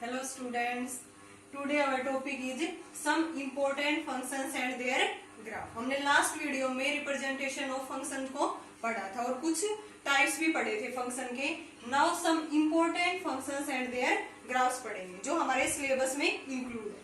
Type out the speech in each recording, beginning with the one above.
Hello students. Today our topic is some important functions and their graph. हमने last video में representation of function को पढ़ा था और कुछ टाइप्स भी पढ़े थे फंक्शन के. Now some important functions and their graphs पढ़ेंगे जो हमारे सिलेबस में इंक्लूड है.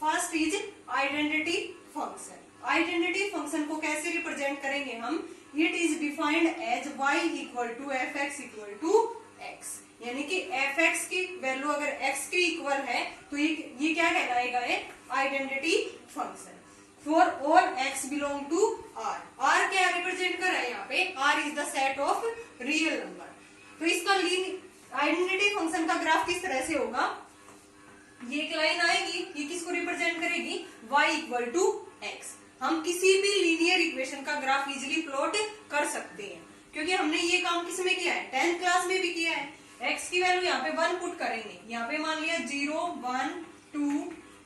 First is identity function. Identity function को कैसे रिप्रेजेंट करेंगे हम? It is defined as y equal to f x equal to x. यानी कि एफ एक्स की वैल्यू अगर एक्स के इक्वल है तो ये क्या कहलाएगा? एक identity function. For all x belong to R. R क्या रिप्रेजेंट कर रहा है यहाँ पे? R is the set of real number. तो इसका आइडेंटिटी फंक्शन का ग्राफ किस तरह से होगा? ये एक लाइन आएगी, ये किसको रिप्रेजेंट करेगी? y equal to x. हम किसी भी लीनियर इक्वेशन का ग्राफ इजिली प्लॉट कर सकते हैं क्योंकि हमने ये काम किसमें किया है? 10th क्लास में भी किया है. x की वैल्यू यहाँ पे 1 पुट करेंगे. यहाँ पे मान लिया 0 1 2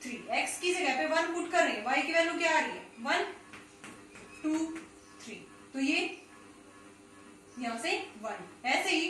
3. x की जगह पे 1 पुट कर रहे हैं. y की वैल्यू क्या आ रही है? 1 2 3. तो ये यहाँ से 1. ऐसे ही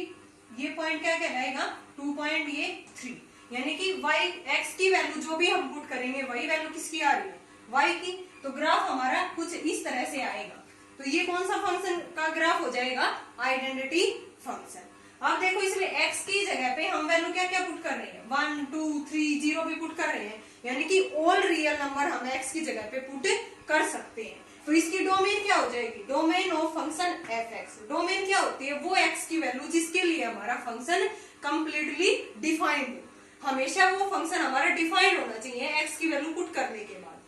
ये पॉइंट क्या कहलाएगा? 2.3. यानी कि y x की वैल्यू जो भी हम पुट करेंगे वही वैल्यू किसकी आ रही है? y की. तो ग्राफ हमारा कुछ इस तरह से आएगा. तो ये कौन सा फंक्शन का ग्राफ हो जाएगा? Identity function. अब देखो इसमें x की जगह पे हम वैल्यू क्या क्या पुट कर रहे हैं? 1 2 3 0 भी पुट कर रहे हैं. यानी कि ऑल रियल नंबर हम x की जगह पे पुट कर सकते हैं. तो इसकी डोमेन क्या हो जाएगी? Domain of function f(x). Domain क्या होती है? वो x की वैल्यू जिसके लिए हमारा फंक्शन कंप्लीटली डिफाइंड हो. हमेशा वो फंक्शन हमारा डिफाइंड होना चाहिए x की वैल्यू पुट करने के बाद.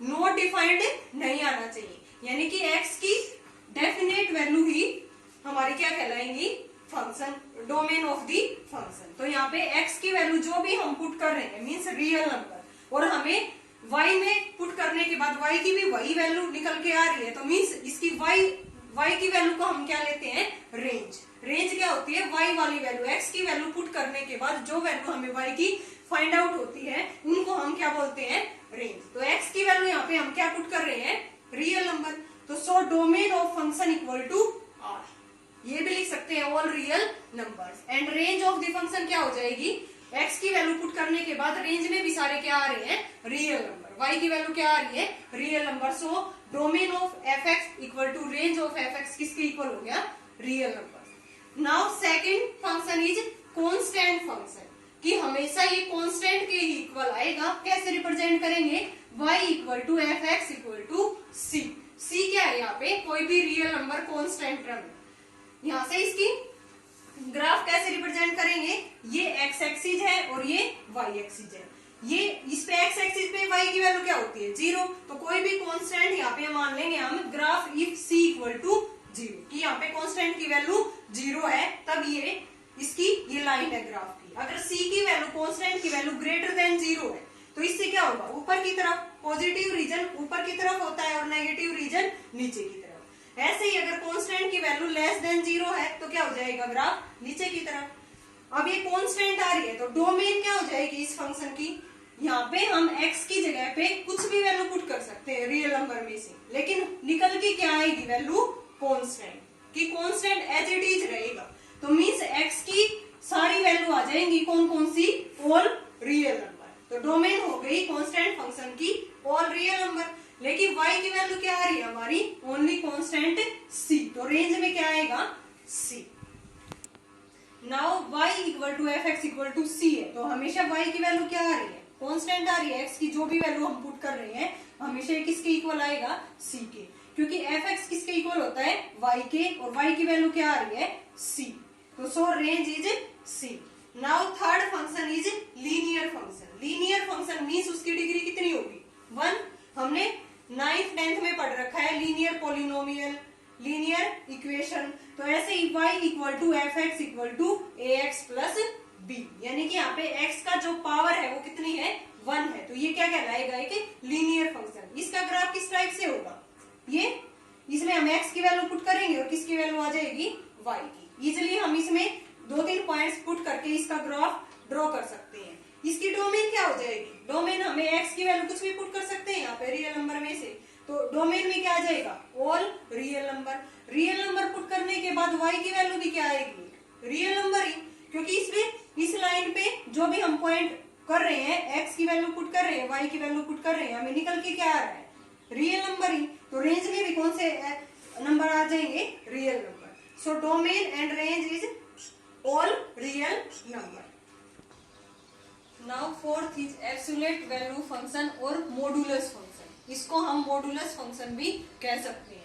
नॉट डिफाइंड नहीं आना चाहिए. यानी कि x की डेफिनेट वैल्यू ही हमारी क्या कहलाएंगी? Function. Domain of the function. तो यहाँ पे x की वैल्यू जो भी हम पुट कर रहे हैं मींस रियल नंबर, और हमें y में पुट करने के बाद y की भी वही वैल्यू निकल के आ रही है. तो मींस इसकी y की वैल्यू को हम क्या लेते हैं? रेंज. रेंज क्या होती है? y वाली वैल्यू x की वैल्यू पुट करने के बाद जो वैल्यू हमें y की फाइंड आउट होती है उनको हम क्या बोलते हैं? रेंज. तो x की वैल्यू यहाँ पे हम क्या पुट कर रहे हैं? Real number. तो so domain of function equal to r. ये भी लिख सकते हैं all real numbers. And range of the function क्या हो जाएगी? x की वैल्यू पुट करने के बाद रेंज में भी सारे क्या आ रहे हैं? Real number. y की वैल्यू क्या आ रही है? Real number. So domain of f(x) equal to range of f(x) किसके इक्वल हो गया? Real number. Now second function is constant function. कि हमेशा ये कांस्टेंट के ही इक्वल आएगा. कैसे रिप्रेजेंट करेंगे? y equal to f(x) equal to c. c क्या है यहाँ पे? कोई भी रियल नंबर कांस्टेंट टर्म. यहाँ से इसकी ग्राफ कैसे रिप्रेजेंट करेंगे? ये x एक्सिस है और ये y एक्सिस है. ये इस पे x एक्सिस पे y की वैल्यू क्या होती है? 0. तो कोई भी कांस्टेंट यहाँ पे मान लेंगे हम graph if c equal to 0. कि यहाँ पे कांस्टेंट की वैल्यू 0 है तब ये इसकी ये लाइन है ग्राफ की. अगर c की वैल्यू कांस्टेंट की वैल्यू ग्रेटर देन 0 है तो इससे क्या होगा? ऊपर की तरफ पॉजिटिव रीजन ऊपर की तरफ होता है और नेगेटिव रीजन नीचे की तरफ. ऐसे ही अगर कांस्टेंट की वैल्यू लेस देन 0 है तो क्या हो जाएगा? ग्राफ नीचे की तरफ. अब ये कांस्टेंट आ रही है तो डोमेन क्या हो जाएगी इस फंक्शन की? यहाँ पे हम x की जगह पे कुछ भी वैल्यू पुट कर सकते हैं रियल नंबर में से, लेकिन निकल के क्या आएगी वैल्यू? कांस्टेंट. कि कांस्टेंट एज इट इज रहेगा. तो मींस x की सारी वैल्यू आ जाएंगी. कौन कौन सी? All real number. तो डोमेन हो गई कांस्टेंट फंक्शन की ऑल रियल नंबर. लेकिन y की वैल्यू क्या आ रही है हमारी? Only constant c. तो रेंज में क्या आएगा? c. Now y equal to f(x) equal to c है. तो हमेशा y की वैल्यू क्या आ रही है? कांस्टेंट आ रही है. x की जो भी वैल्यू हम पुट कर रहे हैं हमेशा किसके इक्वल आएगा? c के. क्योंकि f(x) किसके इक्वल होता है? y के. और y की वैल्यू क्या आ रही है? c. तो सो range is c. Now third function is linear function. Linear function means उसकी डिग्री कितनी होगी? 1. हमने 9th 10th में पढ़ रखा है लीनियर पॉलिनोमियल, लीनियर इक्वेशन. तो ऐसे ही y equal to f(x) equal to ax plus b. यानी कि यहाँ पे x का जो पावर है वो कितनी है? 1 है. तो ये क्या कहलाएगा? एक लीनियर फंक्शन. इसका ग्राफ किस टाइप से होगा? ये इसमें हम x की वैल्यू पुट करेंगे और किसकी वैल्यू आ जाएगी? y की. इजिली हम इसमें 2-3 पॉइंट्स पुट करके इसका ग्राफ ड्रॉ कर सकते हैं. इसकी डोमेन क्या हो जाएगी? डोमेन हमें x की वैल्यू कुछ भी पुट कर सकते हैं यहाँ पे रियल नंबर में से. तो डोमेन में क्या आ जाएगा? All real number. Real number put करने के बाद y की वैल्यू भी क्या आएगी? रियल नंबर ही. क्योंकि इसमें इस लाइन पे जो भी हम पॉइंट कर रहे हैं, एक्स की वैल्यू पुट कर रहे हैं, वाई की वैल्यू पुट कर रहे हैं, हमें निकल के क्या आ रहा है, रियल नंबर ही। तो रेंज में भी कौन से नंबर आ जाएंगे, real number. So domain and range is all real number. Now fourth is absolute value function और मॉडुलस फंक्शन। इसको हम मॉडुलस फंक्शन भी कह सकते हैं।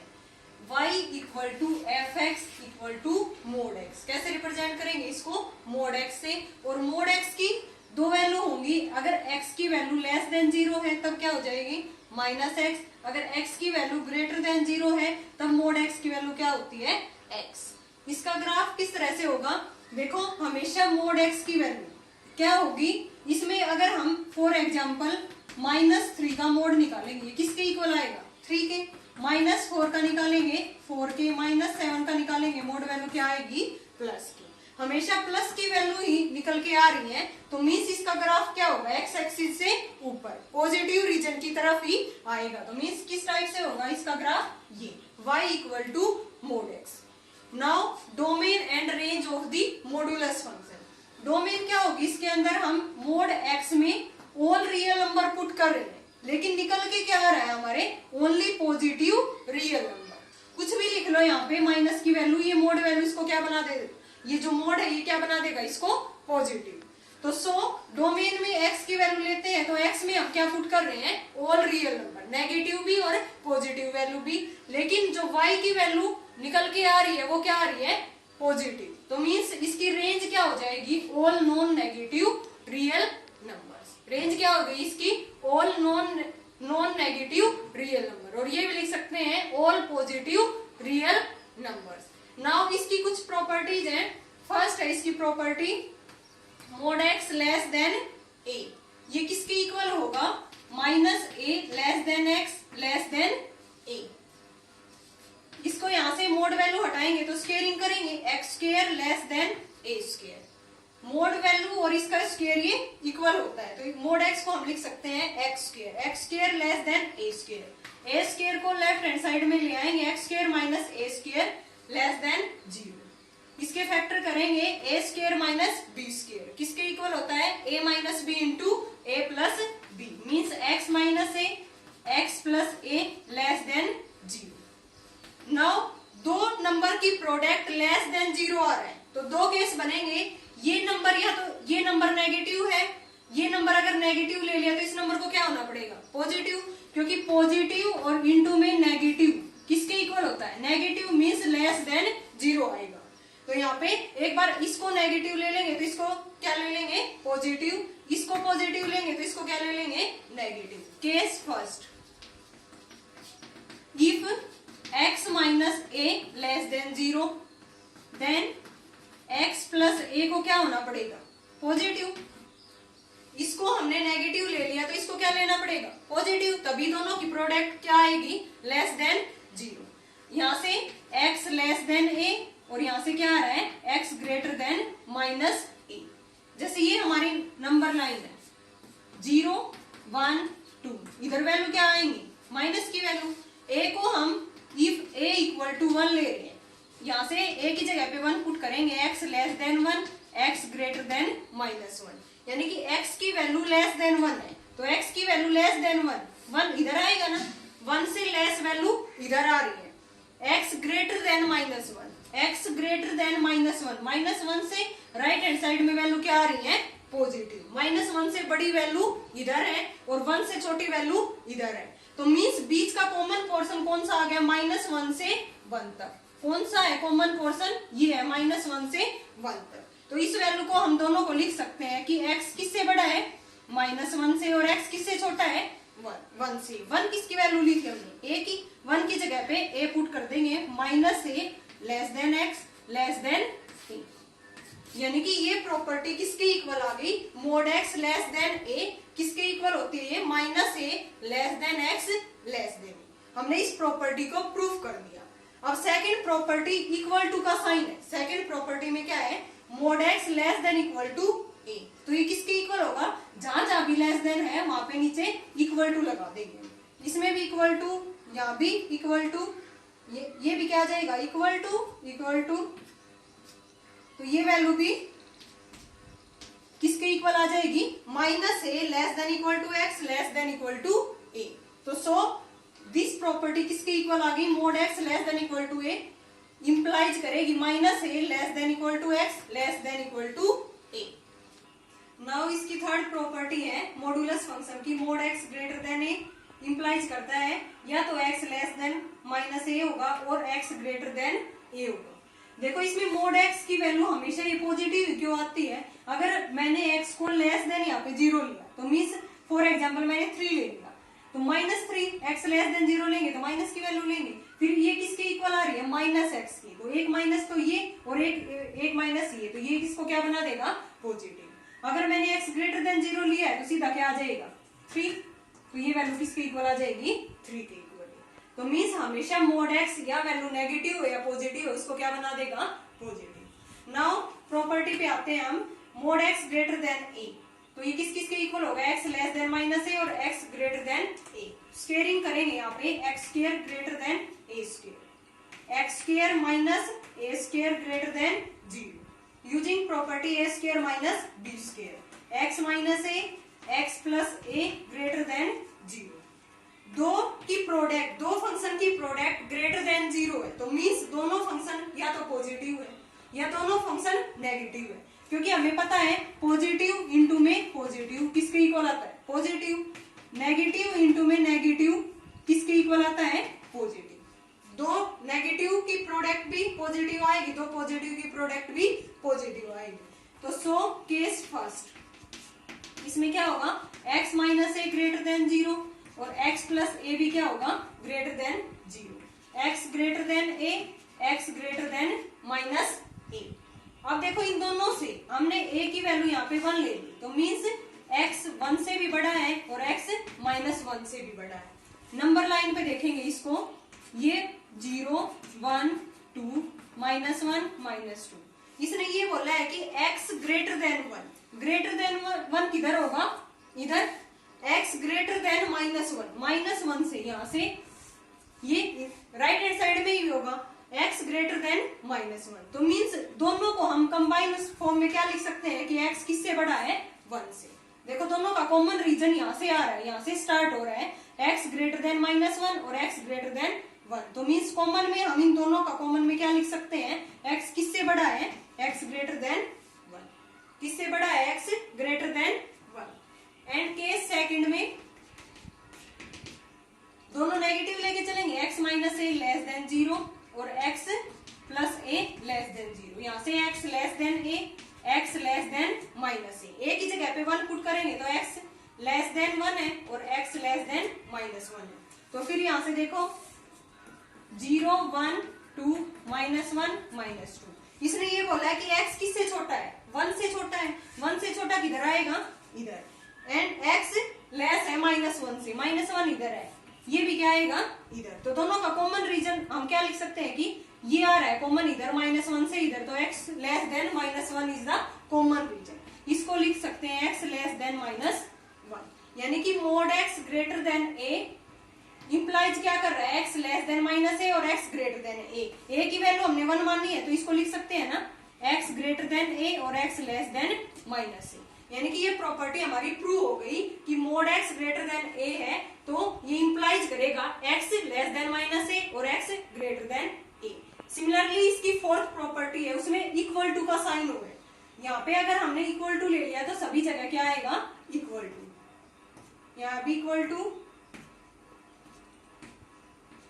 y equal to f x equal to mod x. कैसे रिप्रेजेंट करेंगे इसको, मोड एक्स से। और मोड एक्स की दो वैल्यू होंगी, अगर x की वैल्यू लेस देन 0 है तब क्या हो जाएगी, माइनस एक्स। अगर x की वैल्यू ग्रेटर देन 0 है तब मोड x की वैल्यू क्या होती है, x। इसका ग्राफ किस तरह से होगा, देखो हमेशा मोड x की वैल्यू क्या होगी, इसमें अगर हम फॉर एग्जाम्पल -3 का मोड निकालेंगे, किसके इक्वल आएगा, 3 के। -4 का निकालेंगे 4 के, -7 का निकालेंगे, मोड वैल्यू क्या आएगी, प्लस की। हमेशा प्लस की वैल्यू ही निकल के आ रही है, तो मीन्स इसका ग्राफ क्या होगा, एक्स एक्सिस से ऊपर पॉजिटिव रीजन की तरफ ही आएगा। तो मीन्स किस टाइप से होगा इसका ग्राफ, ये y equal to mod x. Now domain and range of the modulus function. Domain क्या होगी, इसके अंदर हम मोड एक्स में ऑल रियल नंबर पुट कर रहे हैं, लेकिन निकल के क्या आ रहा है हमारे, ओनली पॉजिटिव रियल नंबर। कुछ भी लिख लो यहाँ पे, माइनस की वैल्यू, ये मोड वैल्यू इसको क्या बना दे, ये जो मोड है ये क्या बना देगा इसको, पॉजिटिव। तो सो डोमेन में x की वैल्यू लेते हैं, तो x में हम क्या पुट कर रहे हैं, ऑल रियल नंबर, नेगेटिव भी और पॉजिटिव वैल्यू भी। लेकिन जो y की वैल्यू निकल के आ रही है वो क्या आ रही है, पॉजिटिव। तो मीन्स इसकी रेंज क्या हो जाएगी, all non negative real numbers. Range क्या हो गई इसकी, all non negative real number. और ये भी लिख सकते हैं all positive real numbers. Now इसकी कुछ प्रॉपर्टीज हैं। फर्स्ट है इसकी property, mod x less than a. ये किसके इक्वल होगा, -a less than x less than a. इसको यहां से मोड वैल्यू हटाएंगे तो स्क्वेयरिंग करेंगे, x square less than a square. Mode value और इसका स्क्वेयर ये इक्वल होता है, तो मोड एक्स को हम लिख सकते हैं x square less than a square. A square को लेफ्ट हैंड साइड में ले आएंगे, x square minus a square less than 0। इसके फैक्टर करेंगे a square minus b square, किसके इक्वल होता है, a minus b into a plus b. Means x minus a x plus a less than 0। Now दो नंबर की product less than 0 आ रहा है, तो दो केस बनेंगे। ये नंबर या तो ये नंबर नेगेटिव है, ये नंबर अगर नेगेटिव ले लिया तो इस नंबर को क्या होना पड़ेगा, पॉजिटिव। क्योंकि पॉजिटिव और इंटू में नेगेटिव किसके इक्वल होता है, नेगेटिव। मीन्स लेस देन 0 आएगा। तो यहाँ पे एक बार इसको नेगेटिव ले लेंगे तो इसको क्या ले लेंगे, पॉजिटिव। इसको पॉजिटिव लेंगे तो इसको क्या ले लेंगे, negative. Case first, if x minus a less than 0 then x plus a को क्या होना पड़ेगा, पॉजिटिव। इसको हमने नेगेटिव ले लिया तो इसको क्या लेना पड़ेगा, पॉजिटिव। तभी दोनों की प्रोडक्ट क्या आएगी, लेस देन 0। यहाँ से x लेस देन a और यहाँ से क्या आ रहा है, x ग्रेटर देन माइनस ए। जैसे ये हमारी नंबर लाइन है 0 1 2, इधर वैल्यू क्या आएंगी, माइनस की वैल्यू। a को हम इफ a इक्वल टू 1 ले रहे हैं, यहाँ से a की जगह पे 1 पुट करेंगे, x less than 1 x greater than minus 1। यानी कि x की वैल्यू लेस देन 1 है, तो x की वैल्यू लेस देन 1 इधर आएगा ना, 1 से लेस वैल्यू इधर आ रही है। x greater than minus 1, x greater then -1, -1 से राइट हैंड साइड में वैल्यू क्या आ रही है, पॉजिटिव। -1 से बड़ी वैल्यू इधर है और 1 से छोटी वैल्यू इधर है। तो मीन्स बीच का कॉमन पोर्शन कौन सा आ गया, -1 से 1 तक। कौन सा है कॉमन पोर्शन, ये है -1 से 1 तक। तो इस वैल्यू को हम दोनों को लिख सकते हैं कि x किससे बड़ा है, -1 से, और x किससे छोटा है, 1 से। 1 किसकी वैल्यू ली थी हमने, a की। 1 की जगह पे a पुट कर देंगे, -a less than x less than a। यानी कि ये प्रॉपर्टी किसके इक्वल आ गई, mod x less than a किसके इक्वल होती है, -a less than x less than a। हमने इस प्रॉपर्टी को प्रूफ कर दिया। अब सेकंड प्रॉपर्टी इक्वल टू का साइन है। सेकंड प्रॉपर्टी में क्या है, mod x less than equal to a। तो ये किसके इक्वल होगा, जहां जहां भी लेस देन है वहां पे नीचे इक्वल टू लगा देंगे। इसमें भी इक्वल टू, यहाँ भी इक्वल टू, ये भी क्या आ जाएगा, इक्वल टू। तो ये वैल्यू भी किसके इक्वल आ जाएगी, minus a less than equal to x less than equal to a. तो सो दिस प्रॉपर्टी किसके इक्वल आ गई, mod x less than equal to a implies करेगी minus a less than equal to x less than equal to a. Now इसकी third property है modulus function की, mod x greater than a implies करता है या तो x less than minus a होगा और एक्स ग्रेटर देन ए होगा। देखो इसमें मोड एक्स की वैल्यू हमेशा ये पॉजिटिव क्यों आती है, अगर मैंने एक्स को लेस देन यहाँ पे 0 लिया तो मीन्स फॉर एग्जाम्पल मैंने 3 ले लिया तो -3 एक्स लेस देन 0 लेंगे तो माइनस की वैल्यू लेंगे। फिर ये किसके इक्वल आ रही है, माइनस एक्स की, तो एक माइनस तो ये और एक माइनस ये, तो ये किसको क्या बना देगा, पॉजिटिव। अगर मैंने एक्स ग्रेटर देन 0 लिया है तो सीधा क्या आ जाएगा 3, तो ये वैल्यू किसके इक्वल आ जाएगी 3 के इक्वल। तो मीन्स हमेशा मोड एक्स या वैल्यू नेगेटिव हो या पॉजिटिव हो इसको क्या बना देगा, पॉजिटिव। नाउ प्रॉपर्टी पे आते हैं हम, mod x greater than a, तो ये किस किसके इक्वल होगा, x less than minus a और x greater than a. Squaring करेंगे यहाँ पे, x square greater than a square, x square minus a square greater than 0 using property a square minus b square, x minus a x plus a greater than 0। दो function की product greater than 0 है तो means दोनों function या तो positive है या दोनों फंक्शन नेगेटिव है, क्योंकि हमें पता है पॉजिटिव इंटू में पॉजिटिव किसके इक्वल आता है, पॉजिटिव। नेगेटिव इंटू में नेगेटिव किसके इक्वल आता है, पॉजिटिव। दो नेगेटिव की प्रोडक्ट भी पॉजिटिव आएगी तो पॉजिटिव की प्रोडक्ट भी पॉजिटिव आएगी। तो सो केस फर्स्ट, इसमें क्या होगा, x minus a greater than 0 और x प्लस ए भी क्या होगा, greater than 0, x greater than a x greater than minus a. अब देखो इन दोनों से हमने a की वैल्यू यहाँ पे 1 ले ली तो मीन्स x 1 से भी बड़ा है और x माइनस 1 से भी बड़ा है। नंबर लाइन पे देखेंगे इसको, ये 0 1 2 माइनस 1 माइनस 2, इसने ये बोला है कि x greater then 1, greater than 1 किधर होगा, इधर x ग्रेटर देन माइनस 1 से यहाँ से ये राइट हैंड साइड में ही होगा x ग्रेटर देन -1। तो मीन्स दोनों को हम कंबाइन फॉर्म में क्या लिख सकते हैं कि x किससे बड़ा है, 1 से। देखो दोनों का कॉमन रीजन यहाँ से आ रहा है, यहाँ से स्टार्ट हो रहा है, x ग्रेटर देन -1 और x ग्रेटर देन 1। तो मीन्स कॉमन में हम इन दोनों का कॉमन में क्या लिख सकते हैं, x किससे बड़ा है, x ग्रेटर देन 1। किससे बड़ा है, x greater then 1। And case second में दोनों नेगेटिव लेके चलेंगे, x minus a less than 0 और x plus a less than 0। यहाँ से x less than a x less than minus ए की जगह पे 1 पुट करेंगे तो x लेस देन 1 है और x लेस देन -1 है। तो फिर यहाँ से देखो 0 1 2 -1 -2, इसने ये बोला है कि x किससे छोटा है, 1 से छोटा है, 1 से छोटा किधर आएगा, इधर। एंड x लेस है -1 से, -1 इधर है, ये भी क्या आएगा इधर। तो दोनों का कॉमन रीजन हम क्या लिख सकते हैं कि ये आ रहा है कॉमन इधर -1 से इधर, तो x less than -1 is the common region. इसको लिख सकते हैं x लेस देन -1, यानी कि mode x greater then a implies क्या कर रहा है, x लेस देन -a और x ग्रेटर देन a की वैल्यू हमने 1 मानी है तो इसको लिख सकते हैं ना x ग्रेटर देन a और x लेस देन -a। यानी कि ये प्रॉपर्टी हमारी प्रूव हो गई कि mode x greater then a है तो ये इंप्लाइज करेगा x लेस देन -a और x greater then a। Similarly इसकी फोर्थ प्रॉपर्टी है, उसमें इक्वल टू का साइन होगा, यहाँ पे अगर हमने इक्वल टू ले लिया तो सभी जगह क्या आएगा, इक्वल टू। यहाँ भी इक्वल टू,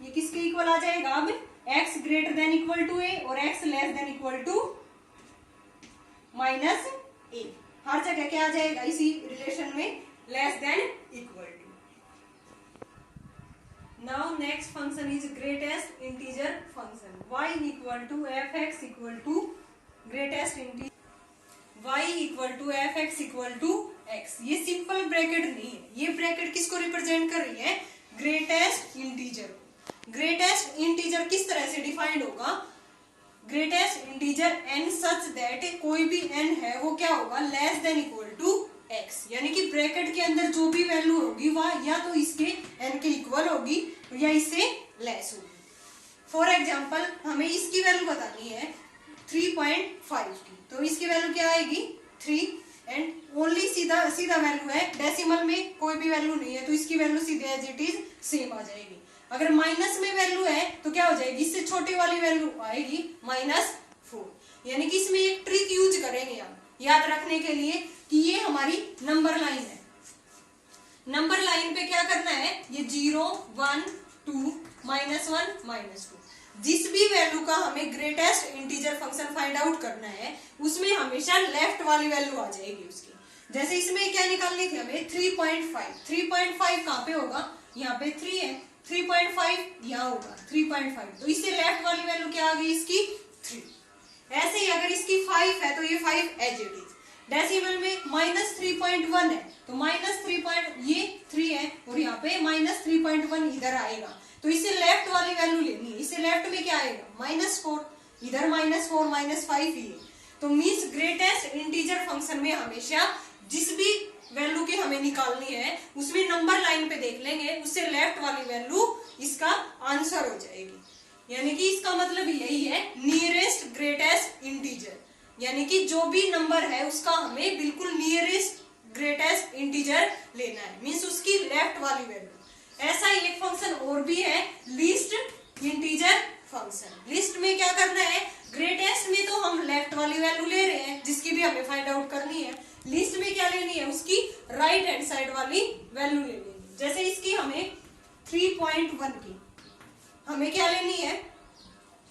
ये किसके इक्वल आ जाएगा, अब x greater than equal to a और x less than equal to -a। हर जगह क्या आ जाएगा इसी रिलेशन में, less than equal to. Now next function is greatest integer function, y equal to fx equal to greatest integer, y equal to fx equal to x। ये simple bracket नहीं है, ये ब्रैकेट किसको रिप्रेजेंट कर रही है, greatest integer. Greatest integer किस तरह से डिफाइंड होगा, greatest integer n such that कोई भी n है वो क्या होगा, less than equal to x, यानी कि ब्रैकेट के अंदर जो भी वैल्यू होगी वह या तो इसके n के इक्वल होगी या इससे लेस होगी। फॉर एग्जांपल हमें इसकी वैल्यू बतानी है 3.5 की, तो इसकी वैल्यू क्या आएगी 3, एंड ओनली सीधा वैल्यू है, डेसिमल में कोई भी वैल्यू नहीं है तो इसकी वैल्यू सीधे एज इट इज सेम आ जाएगी। अगर माइनस में वैल्यू है तो क्या हो जाएगी, इससे छोटी वाली वैल्यू आएगी -4। यानी कि इसमें एक ट्रिक यूज करेंगे हम याद रखने के लिए कि ये हमारी नंबर लाइन है। नंबर लाइन पे क्या करना है, ये 0 1 2 -1 -2 जिस भी वैल्यू का हमें greatest integer function find out करना है उसमें हमेशा लेफ्ट वाली वैल्यू आ जाएगी उसकी। जैसे इसमें क्या निकालनी थी हमें 3.5। 3.5 कहाँ पे होगा, यहाँ पे 3 है, 3.5 यहाँ होगा 3.5, तो इससे लेफ्ट वाली वैल्यू क्या आ गई इसकी 3। ऐसे ही अगर इसकी 5 है तो ये 5 एज इट इज। डेसिमल में -3.1 है तो ये 3 है और यहाँ पे -3.1 इधर आएगा, तो इससे लेफ्ट वाली वैल्यू लेनी है। इससे लेफ्ट में क्या आएगा -4, इधर -4 -5 ही है। तो मींस ग्रेटेस्ट इंटीजर फंक्शन में हमेशा जिस भी वैल्यू की हमें निकालनी है उसमें नंबर लाइन पे देख लेंगे, उससे लेफ्ट वाली वैल्यू इसका आंसर हो जाएगी। यानी कि इसका मतलब यही है नियरेस्ट ग्रेटेस्ट इंटीजर, यानी कि जो भी नंबर है उसका हमें बिल्कुल नियरेस्ट ग्रेटेस्ट इंटीजर लेना है, मींस उसकी लेफ्ट वाली वैल्यू। ऐसा ही एक फंक्शन और भी है लीस्ट इंटीजर फंक्शन। लिस्ट में क्या करना है, ग्रेटेस्ट में तो हम लेफ्ट वाली वैल्यू ले रहे हैं जिसकी भी हमें फाइंड आउट करनी है, लिस्ट में क्या लेनी है, उसकी राइट हैंड साइड वाली वैल्यू ले लेनी है। जैसे इसकी हमें 3.1 की हमें क्या लेनी है,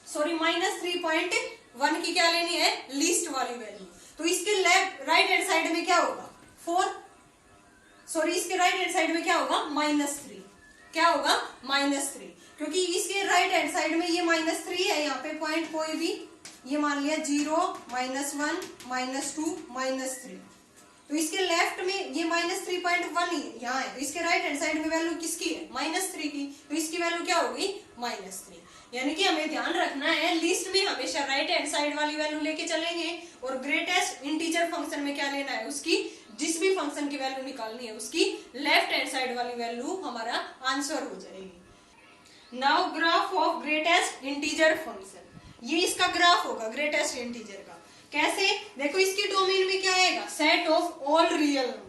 सॉरी -3.1 की क्या लेनी है, लिस्ट वाली वैल्यू। तो इसके लेफ्ट राइट हैंड साइड में क्या होगा 4, सॉरी इसके राइट हैंड साइड में क्या होगा -3, क्या होगा -3, क्योंकि इसके राइट हैंड साइड में ये -3 है, यहाँ पे पॉइंट कोई भी ये मान लिया 0 -1 -2 -3, तो इसके लेफ्ट में ये -3.1 ही यहाँ है, तो इसके राइट हैंड साइड में वैल्यू किसकी है -3 की, तो इसकी वैल्यू क्या होगी -3। यानी कि हमें ध्यान रखना है लिस्ट में हमेशा राइट हैंड साइड वाली वैल्यू लेके चलेंगे और ग्रेटेस्ट इंटीजर फंक्शन में क्या लेना है, उसकी जिस भी फंक्शन की वैल्यू निकालनी है उसकी लेफ्ट हैंड साइड वाली वैल्यू हमारा आंसर हो जाएगी। Now graph of greatest integer function, ये इसका ग्राफ होगा ग्रेटेस्ट इंटीजर का। कैसे, देखो इसकी डोमेन में क्या आएगा, set of all real number.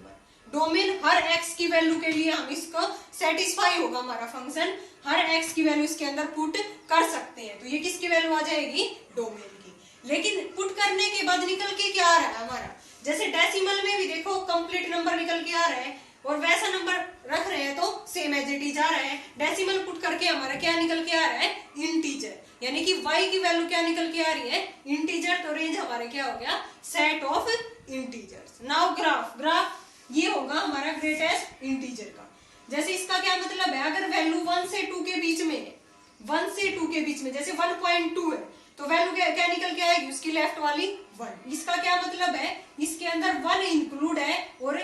Domain her x की वैल्यू के लिए हम इसको सेटिस्फाई होगा हमारा फंक्शन, हर x की वैल्यू इसके अंदर पुट कर सकते हैं, तो ये किसकी वैल्यू आ जाएगी, डोमेन की। लेकिन पुट करने के बाद निकल के क्या आ रहा है हमारा, जैसे डेसिमल में भी देखो कंप्लीट नंबर निकल के आ रहा है और वैसा नंबर रख रहे हैं तो सेम एज इट इज आ रहा है। डेसिमल पुट करके हमारा क्या निकल के आ रहा है, इंटीजर, यानी कि y की वैल्यू क्या निकल के आ रही है, इंटीजर। तो रेंज हमारे क्या हो गया, set of integers. Now graph ये होगा हमारा ग्रेटेस्ट इंटीजर का। जैसे इसका क्या मतलब है, अगर वैल्यू 1 से 2 के बीच में है, 1 से 2 के बीच में, जैसे 1.2 है तो वैल्यू क्या निकल के आएगी, उसकी लेफ्ट वाली 1। इसका क्या मतलब है, इसके अंदर 1 इंक्लूड है और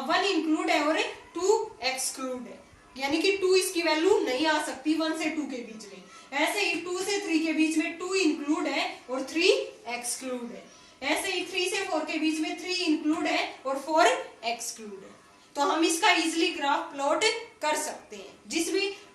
1 इंक्लूड है और 2 एक्सक्लूड है, यानी कि 2 इसकी वैल्यू नहीं आ सकती 1 से 2 के बीच में। ऐसे ही 2 से 3 के बीच में 2 इंक्लूड है और 3 एक्सक्लूड है। ऐसे ही 3 से 4 के बीच में 3 इंक्लूड है और 4 एक्सक्लूड है। तो हम इसका इजिली ग्राफ प्लॉट कर सकते हैं,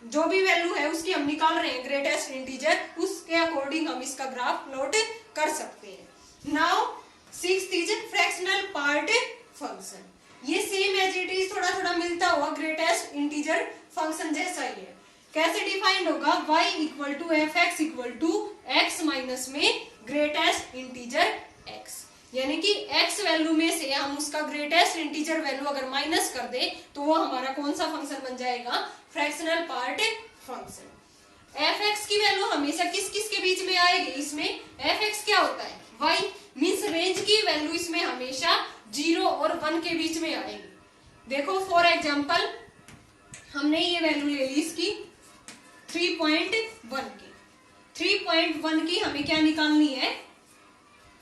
जो भी वैल्यू है उसकी हम निकाल रहे हैं ग्रेटेस्ट इंटीजर, उसके अकॉर्डिंग हम इसका ग्राफ प्लॉट कर सकते हैं। Now 6th is fractional part function. ये सेम एज इट इज थोड़ा थोड़ा मिलता हुआ ग्रेटेस्ट इंटीजर फंक्शन जैसा ही है। कैसे डिफाइंड होगा, y equal to f x equal to x minus में ग्रेटेस्ट इंटीजर x, यानी कि x वैल्यू में से हम उसका ग्रेटेस्ट इंटीजर वैल्यू अगर माइनस कर दे तो वो हमारा कौन सा फंक्शन बन जाएगा, fractional part function. F x की वैल्यू हमेशा किस किस के बीच में आएगी, इसमें एफ एक्स क्या होता है, y मीन्स रेंज की वैल्यू इसमें हमेशा 0 और 1 के बीच में आएगी। देखो फॉर एग्जाम्पल हमने ये वैल्यू ले ली इसकी 3.1 की, 3.1 की हमें क्या निकालनी है,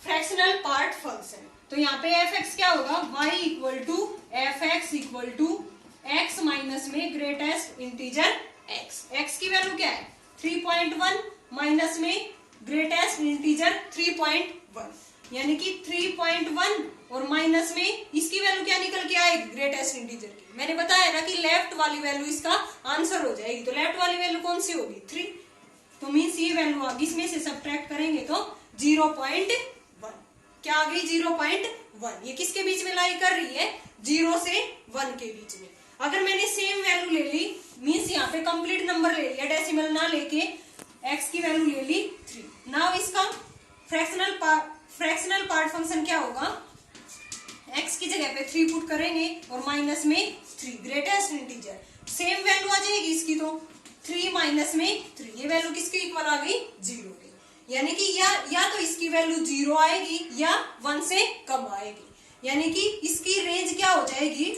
फ्रैक्शनल पार्ट फंक्शन। तो यहाँ पे एफ एक्स क्या होगा, y equal to f x equal to x minus में ग्रेटेस्ट इंटीजर x। x की वैल्यू क्या है 3.1 माइनस में ग्रेटेस्ट इंटीजर 3.1, यानी कि 3.1 और माइनस में इसकी वैल्यू क्या निकल के आएगी, ग्रेटेस्ट इंटीजर की। मैंने बताया ना कि लेफ्ट वाली वैल्यू इसका आंसर हो जाएगी, तो लेफ्ट वाली वैल्यू कौन सी होगी 3, तो मीन्स ये वैल्यू आगे इसमें से सब्ट्रैक्ट करेंगे तो 0.1 क्या आ गई 0.1। 1। ये किसके बीच में लाई कर रही है? 0 से 1 के बीच में। अगर मैंने सेम वैल्यू ले ली, मीन्स यहाँ पे कंप्लीट नंबर ले लिया, डेसिमल ना लेके x की वैल्यू ले ली 3। नाउ इसका फ्रैक्शनल पार्ट फंक्शन क्या होगा? x की जगह पे 3 पुट करेंगे और माइनस में 3, ग्रेटेस्ट इंटीजर। सेम वैल्यू आ जाएगी इसकी, तो 3 माइनस में 3, ये वैल्यू किसके इक्वल आ गई? 0 के। यानी कि या तो इसकी वैल्यू 0 आएगी या 1 से कम आएगी। यानी कि इसकी रेंज क्या हो जाएगी?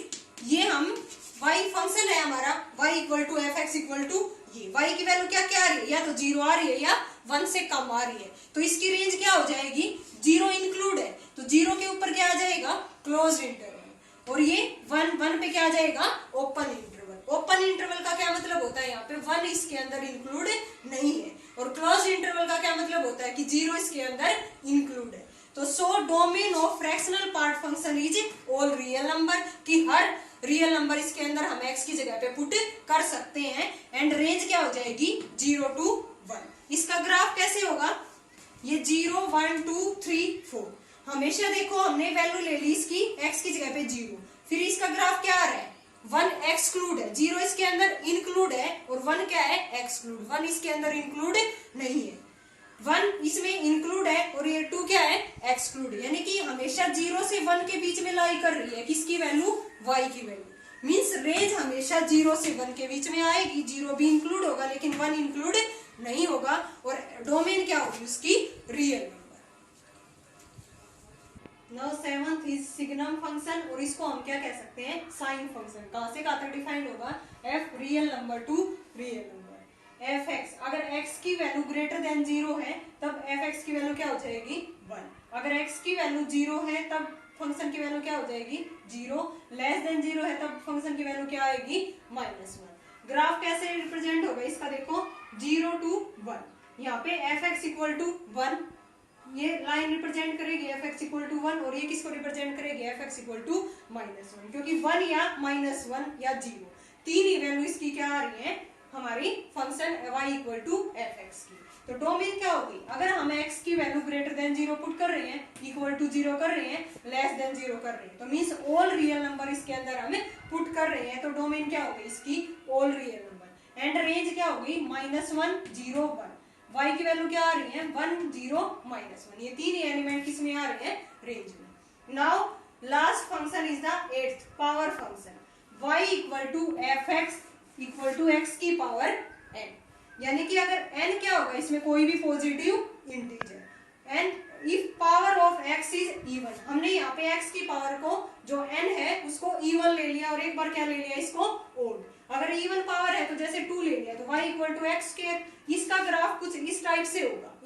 ये हम y फंक्शन है हमारा, y equal to f x equal to ये y की वैल्यू क्या क्या आ रही है? या तो 0 आ रही है या 1 से कम आ रही है। तो इसकी रेंज क्या हो जाएगी? 0 इंक्लूड है, तो 0 के ऊपर क्या आ जाएगा? Close interval. और ये 1 पे क्या आ जाएगा? Open interval. ओपन इंटरवल का क्या मतलब होता है? यहाँ पे 1 इसके अंदर इंक्लूड नहीं है। और क्लोज इंटरवल का क्या मतलब होता है? कि 0 इसके अंदर इंक्लूड है। तो so domain of fractional part function is all real number, कि हर रियल नंबर इसके अंदर हम x की जगह पे पुट कर सकते हैं। एंड रेंज क्या हो जाएगी? 0 to 1। इसका ग्राफ कैसे होगा? ये 0 1 2 3 4, हमेशा देखो हमने वैल्यू ले ली इसकी x की जगह पे 0, फिर इसका ग्राफ क्या आ रहा है? 1 एक्सक्लूड है, 0 इसके अंदर इंक्लूड है और 1 क्या है? एक्सक्लूड। 1 इसके अंदर इंक्लूड नहीं है, 1 इसमें इंक्लूड है और ये 2 क्या है? एक्सक्लूड। यानी कि हमेशा 0 से 1 के बीच में लाई कर रही है, किसकी वैल्यू? y की वैल्यू। मींस रेंज हमेशा 0 से 1 के बीच में आएगी। 0 भी इंक्लूड होगा लेकिन 1 इंक्लूड नहीं होगा। और डोमेन क्या होगी उसकी? Real number. Now 7th is signum function, और इसको हम क्या कह सकते हैं? Sine function. कहां से कहां तक डिफाइंड होगा? f real number two real number. F x, अगर x की वैल्यू ग्रेटर देन 0 है तब एफ एक्स की वैल्यू क्या हो जाएगी? 1। अगर x की वैल्यू 0 है तब फंक्शन की वैल्यू क्या हो जाएगी? 0। लेस देन 0 है तब फंक्शन की वैल्यू क्या आएगी? -1। ग्राफ कैसे रिप्रेजेंट होगा इसका? देखो 0 to 1, यहाँ पे एफ एक्स इक्वल टू 1, ये लाइन रिप्रेजेंट करेगी एफ एक्स इक्वल टू 1, और ये किसको रिप्रेजेंट करेगी? एफ एक्स इक्वल टू -1, क्योंकि 1 या -1 या 0 तीन ही वैल्यू इसकी क्या आ रही है? हमारी function y equal to f x की। तो डोमेन क्या होगी? अगर हम x की वैल्यू ग्रेटर देन 0 पुट कर रहे हैं, इक्वल टू 0 कर रहे हैं, लेस देन 0 कर रहे हैं, तो मींस ऑल रियल नंबर इसके अंदर हम पुट कर रहे हैं, तो डोमेन क्या होगी इसकी? All real number. And range क्या होगी? -1 0 1। y की वैल्यू क्या आ रही है? 1 0 -1। ये तीन ही एलिमेंट किस में आ रहे हैं? रेंज में। Now last function is the 8th power function, y equal to f x equal to x की पावर n। यानी कि अगर n क्या होगा? इसमें कोई भी positive integer. And if power of x is even, हमने यहाँ पे x की पावर को जो n है उसको इवन ले लिया और एक बार क्या ले लिया? इसको ओड। अगर इवन पावर है तो जैसे 2 ले लिया, तो y equal to x square. इसका ग्राफ कुछ इस टाइप से होगा।